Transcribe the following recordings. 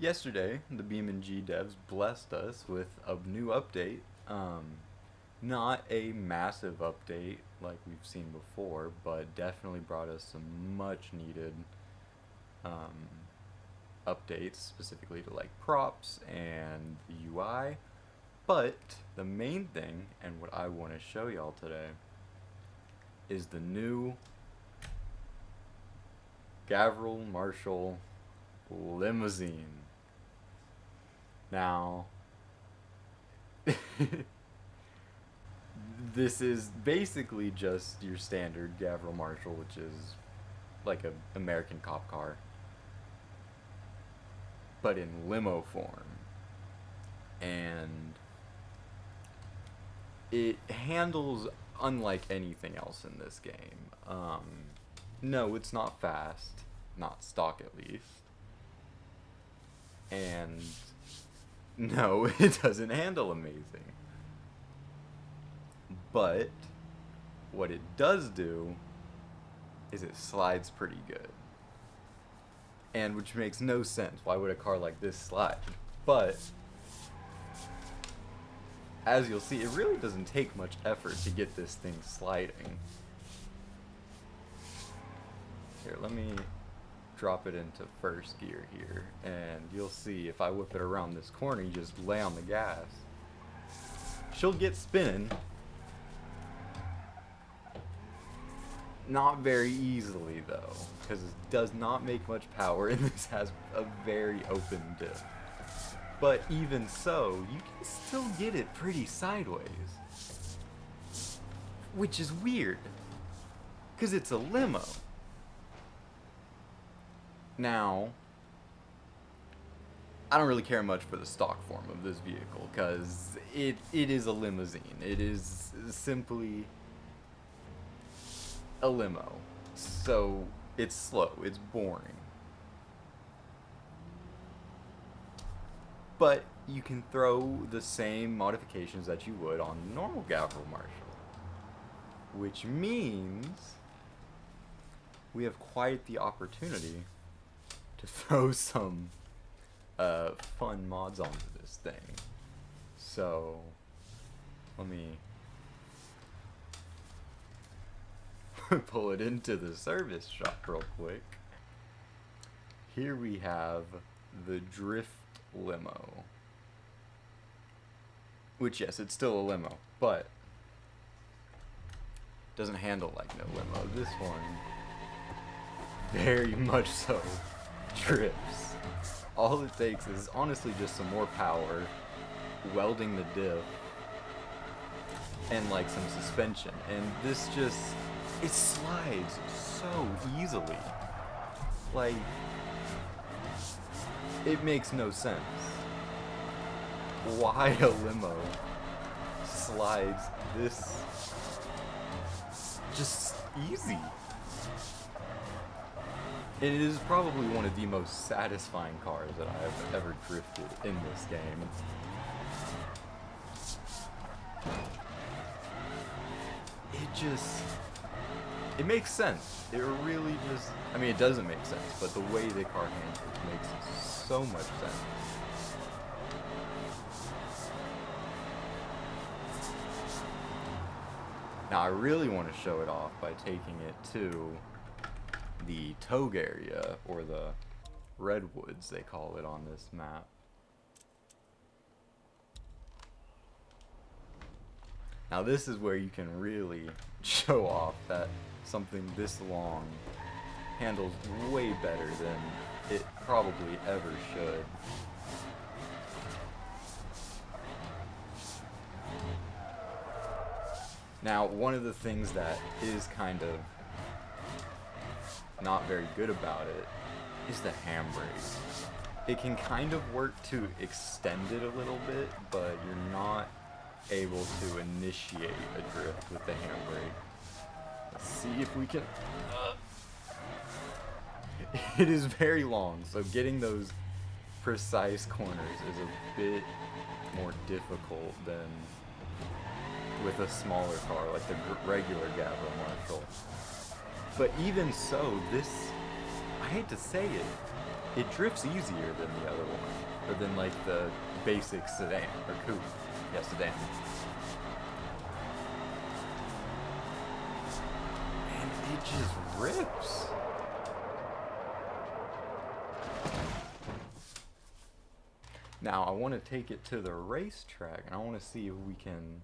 Yesterday, the BeamNG devs blessed us with a new update. Not a massive update like we've seen before, but definitely brought us some much needed updates, specifically to like props and the UI. But the main thing, and what I want to show y'all today, is the new Gavril Marshall limousine. Now, this is basically just your standard Gavril Marshall, which is like an American cop car, but in limo form. And it handles unlike anything else in this game. No, it's not fast, not stock at least. And no, it doesn't handle amazing. But what it does do is it slides pretty good. And which makes no sense. Why would a car like this slide? But as you'll see, it really doesn't take much effort to get this thing sliding. Here, let me drop it into first gear here, and you'll see if I whip it around this corner, you just lay on the gas. She'll get spinning. Not very easily though, because it does not make much power, and this has a very open dip. But even so, you can still get it pretty sideways. Which is weird, because it's a limo. Now, I don't really care much for the stock form of this vehicle, because it is a limousine. It is simply a limo. So, it's slow, it's boring. But you can throw the same modifications that you would on normal Gavril Marshall. Which means we have quite the opportunity to throw some fun mods onto this thing. So, let me pull it into the service shop real quick. Here we have the Drift Limo. Which, yes, it's still a limo, but doesn't handle like no limo. This one, very much so, drifts. All it takes is honestly just some more power, welding the diff, and like some suspension. And this just, it slides so easily. Like, it makes no sense. Why a limo slides this just easy? It is probably one of the most satisfying cars that I have ever drifted in this game. It makes sense. It really just, I mean, it doesn't make sense, but the way the car handles makes so much sense. Now, I really want to show it off by taking it to the Togue area, or the Redwoods, they call it on this map. Now, this is where you can really show off that something this long handles way better than it probably ever should. Now, one of the things that is kind of not very good about it is the handbrake. It can kind of work to extend it a little bit, but you're not able to initiate a drift with the handbrake. Let's see if we can... It is very long, so getting those precise corners is a bit more difficult than with a smaller car like the regular Gavril Marshall. But even so, this, I hate to say it, it drifts easier than the other one, or than like the basic sedan or coupe. Yeah, sedan. And it just rips. Now I want to take it to the racetrack, and I want to see if we can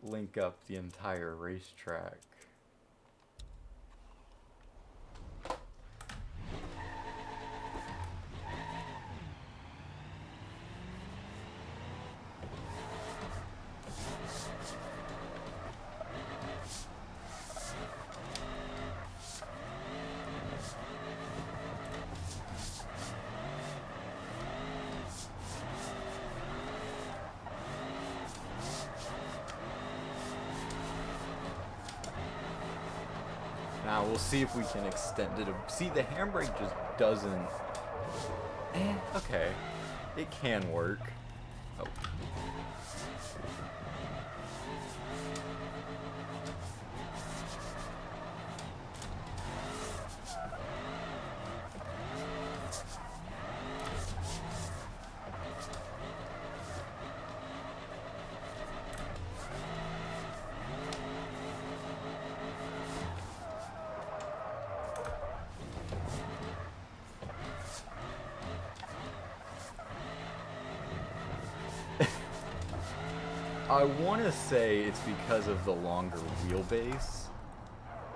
link up the entire racetrack. Now we'll see if we can extend it. See, the handbrake just doesn't... okay. It can work. Oh. I want to say it's because of the longer wheelbase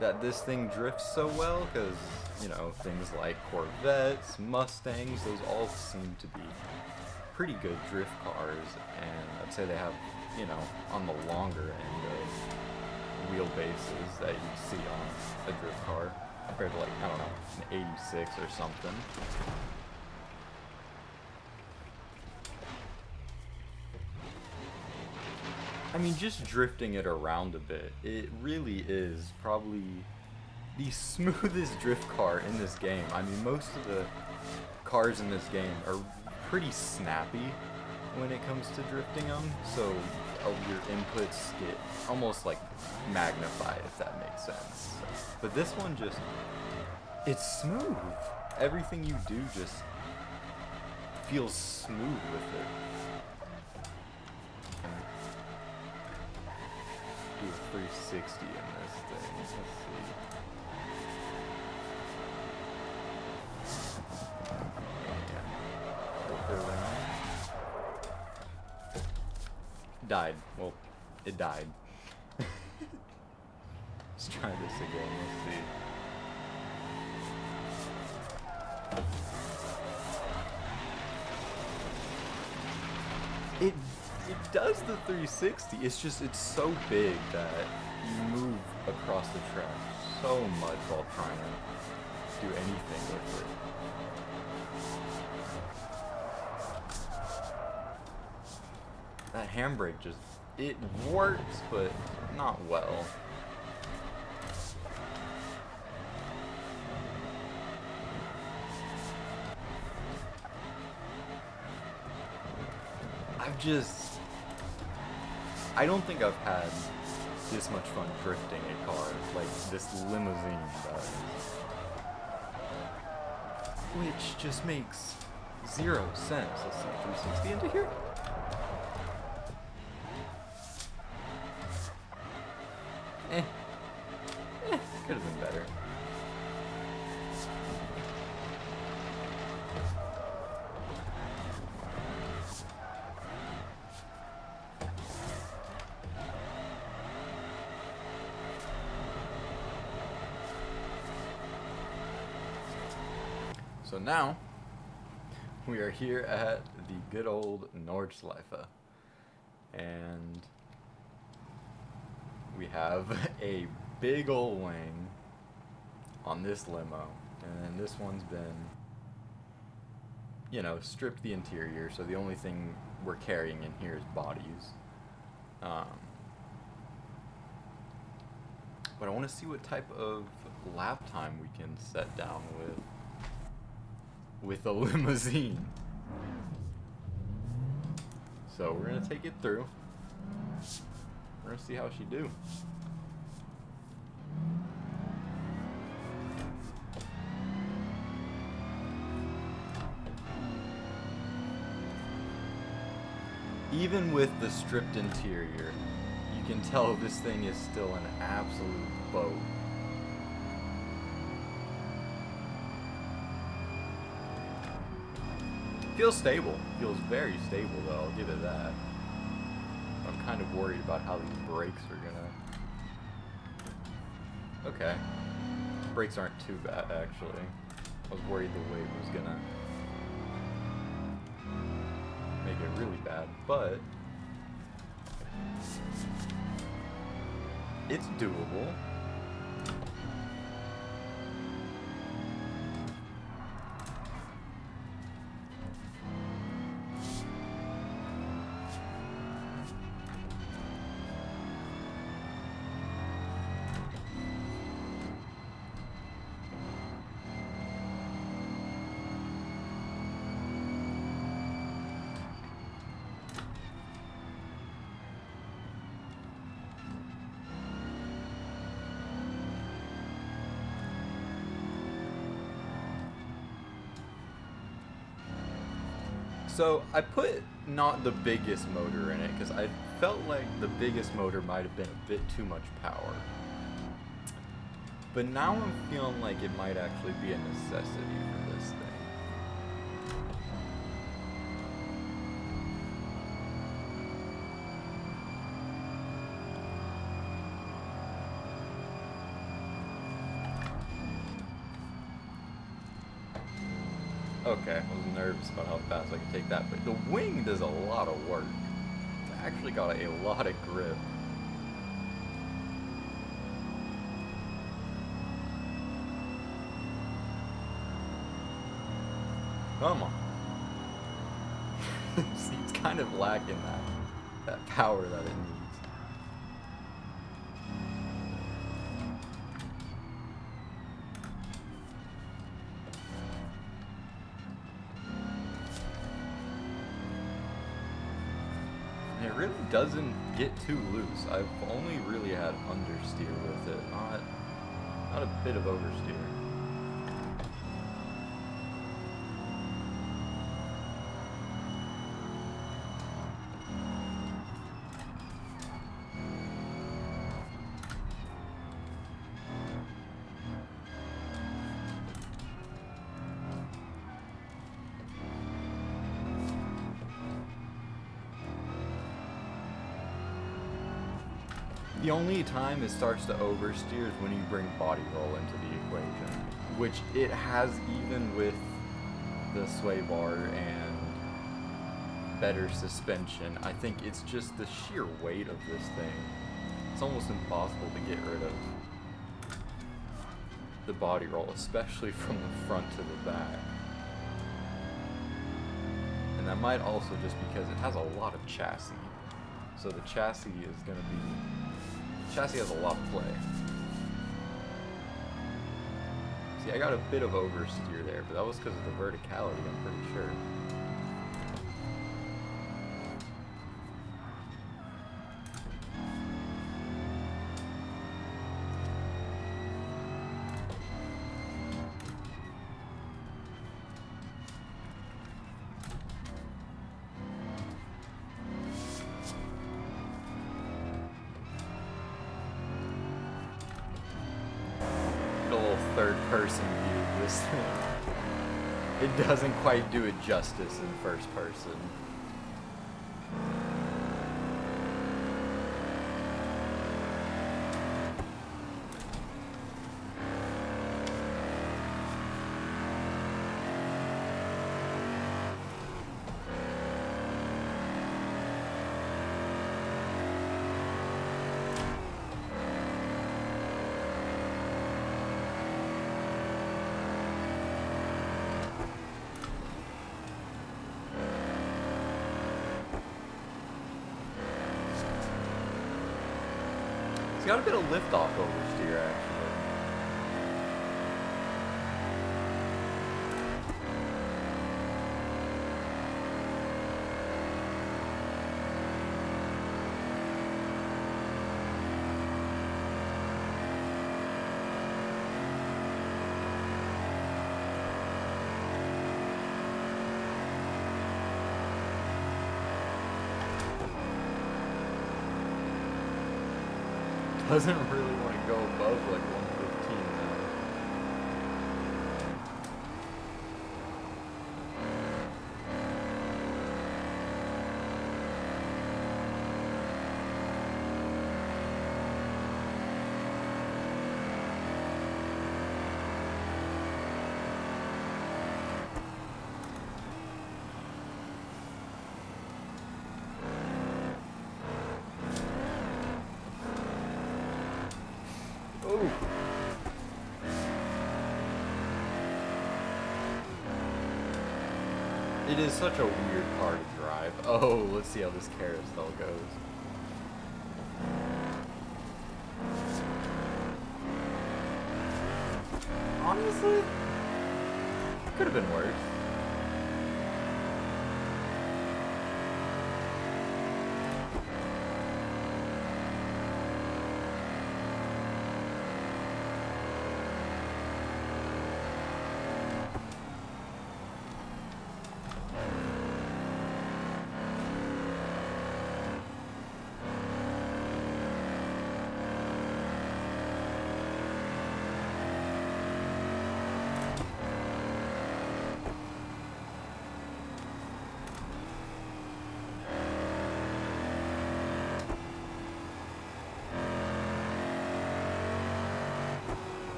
that this thing drifts so well, because, you know, things like Corvettes, Mustangs, those all seem to be pretty good drift cars, and I'd say they have, you know, on the longer end of wheelbases that you see on a drift car, compared to, like, I don't know, an 86 or something. I mean, just drifting it around a bit, it really is probably the smoothest drift car in this game. I mean, most of the cars in this game are pretty snappy when it comes to drifting them, so your inputs get almost like magnified, if that makes sense. But this one just, it's smooth. Everything you do just feels smooth with it. Do a 360 in this thing. Let's see. Died. Well, it died. Let's try this again. Let's see. It does the 360, it's just, it's so big that you move across the track so much while trying to do anything with it. That handbrake just, it works, but not well. I don't think I've had this much fun drifting a car like this limousine does. Which just makes zero sense. Let's see, 360 into here? Could have been better. So now, we are here at the good old Nordschleife, and we have a big old wing on this limo, and then this one's been, you know, stripped the interior, so the only thing we're carrying in here is bodies. But I want to see what type of lap time we can set down with a limousine. So we're gonna take it through. We're gonna see how she do. Even with the stripped interior, you can tell this thing is still an absolute boat. Feels stable. Feels very stable though, I'll give it that. I'm kind of worried about how these brakes are gonna... Okay. Brakes aren't too bad actually. I was worried the weight was gonna make it really bad, but it's doable. So I put not the biggest motor in it because I felt like the biggest motor might have been a bit too much power. But now I'm feeling like it might actually be a necessity for this thing. Okay, I was nervous about how fast I could take that, but the wing does a lot of work. It's actually got a lot of grip. Come on. See, it's kind of lacking that power that it needs. It really doesn't get too loose. I've only really had understeer with it, not a bit of oversteer. The only time it starts to oversteer is when you bring body roll into the equation, which it has even with the sway bar and better suspension. I think it's just the sheer weight of this thing. It's almost impossible to get rid of the body roll, especially from the front to the back. And that might also just because it has a lot of chassis. So the chassis is going to be... Chassis has a lot of play. See, I got a bit of oversteer there, but that was because of the verticality, I'm pretty sure. Third-person view of this thing. It doesn't quite do it justice in first person. It's got a bit of lift-off oversteer, actually. doesn't really want to go above like 115 now. Oh. It is such a weird car to drive. Oh, let's see how this carousel goes. Honestly, could have been worse.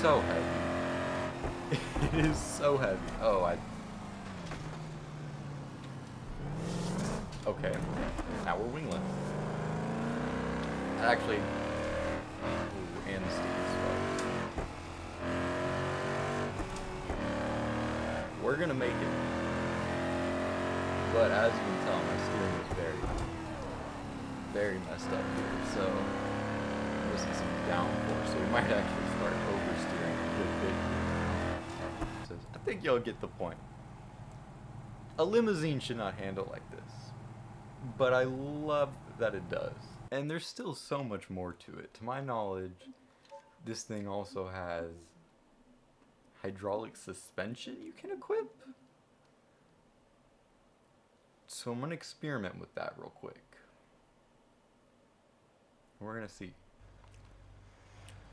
So heavy. It is so heavy. Oh, okay. Now we're winglet. Actually, ooh, and the steep as well. We're gonna make it. But as you can tell, my steering is very messed up here. So this is some downforce. So we might actually start oversteering a good bit. So I think you'll get the point. A limousine should not handle like this, but I love that it does. And there's still so much more to it. To my knowledge, this thing also has hydraulic suspension you can equip. So I'm gonna experiment with that real quick. We're gonna see.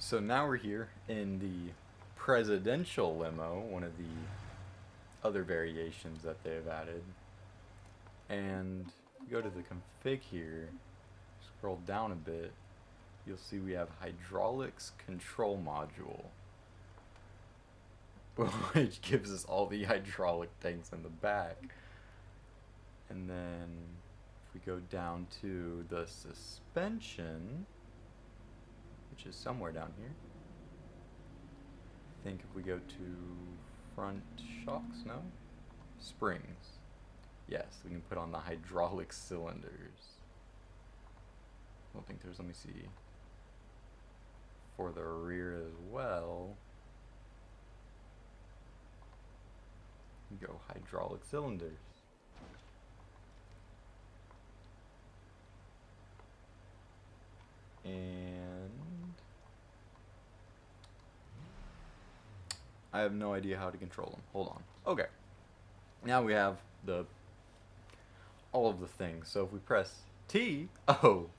So now we're here in the presidential limo, one of the other variations that they've added. And go to the config here, scroll down a bit, you'll see we have hydraulics control module, which gives us all the hydraulic tanks in the back. And then if we go down to the suspension, which is somewhere down here. I think if we go to front shocks, no? Springs. Yes, we can put on the hydraulic cylinders. I don't think there's, let me see. For the rear as well. Go hydraulic cylinders. And I have no idea how to control them. Hold on. Okay. Now we have all of the things. So if we press T, oh,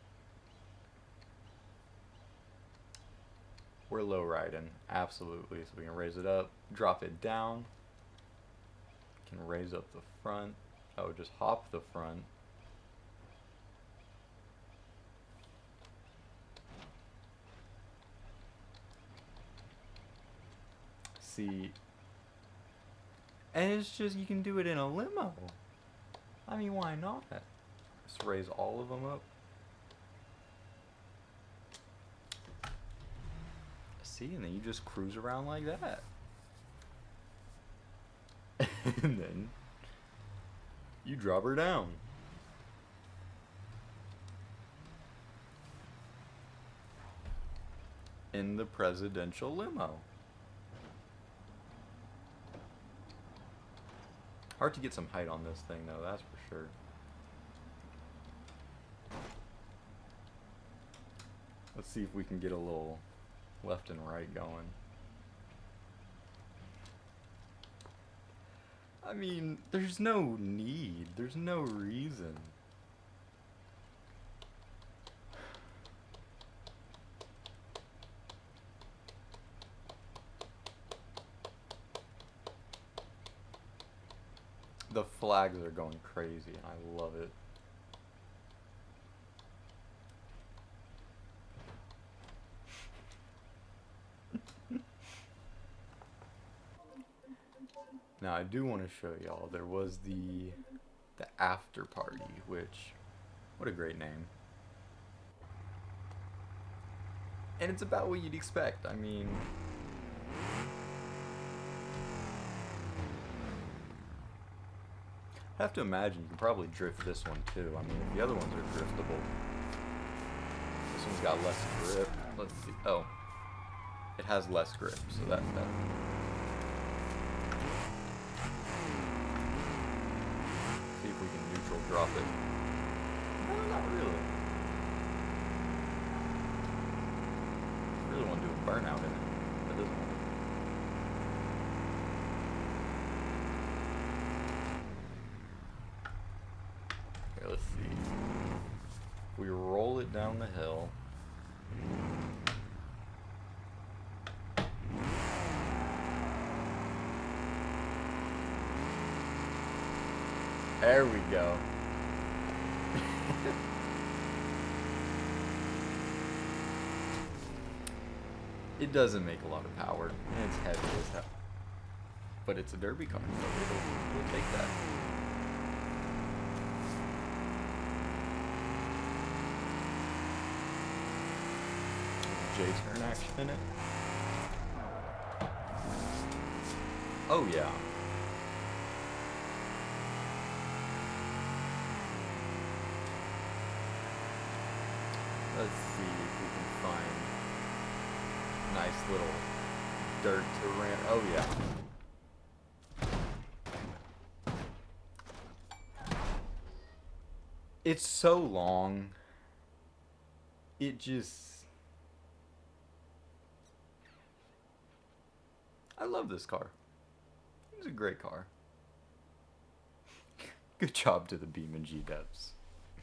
we're low riding, absolutely. So we can raise it up, drop it down. Can raise up the front. Oh, just hop the front. See, and it's just, you can do it in a limo. I mean, why not? Just raise all of them up. See, and then you just cruise around like that. And then you drop her down. In the presidential limo. Hard to get some height on this thing, though, that's for sure. Let's see if we can get a little left and right going. I mean, there's no need. There's no reason. The flags are going crazy, and I love it. Now I do want to show y'all, there was the after party, which, what a great name. And it's about what you'd expect. I mean, I have to imagine you can probably drift this one too. I mean, if the other ones are driftable, this one's got less grip. Let's see. Oh, it has less grip, so that's better. See if we can neutral drop it. No, not really. I really want to do a burnout in it. That doesn't work. Okay, let's see. We roll it down the hill. There we go. It doesn't make a lot of power, and it's heavy as hell. But it's a derby car, so we'll take that. J-turn action in it. Oh yeah. Let's see if we can find nice little dirt to ram. Oh yeah. It's so long. It just... I love this car. It's a great car. Good job to the BeamNG devs.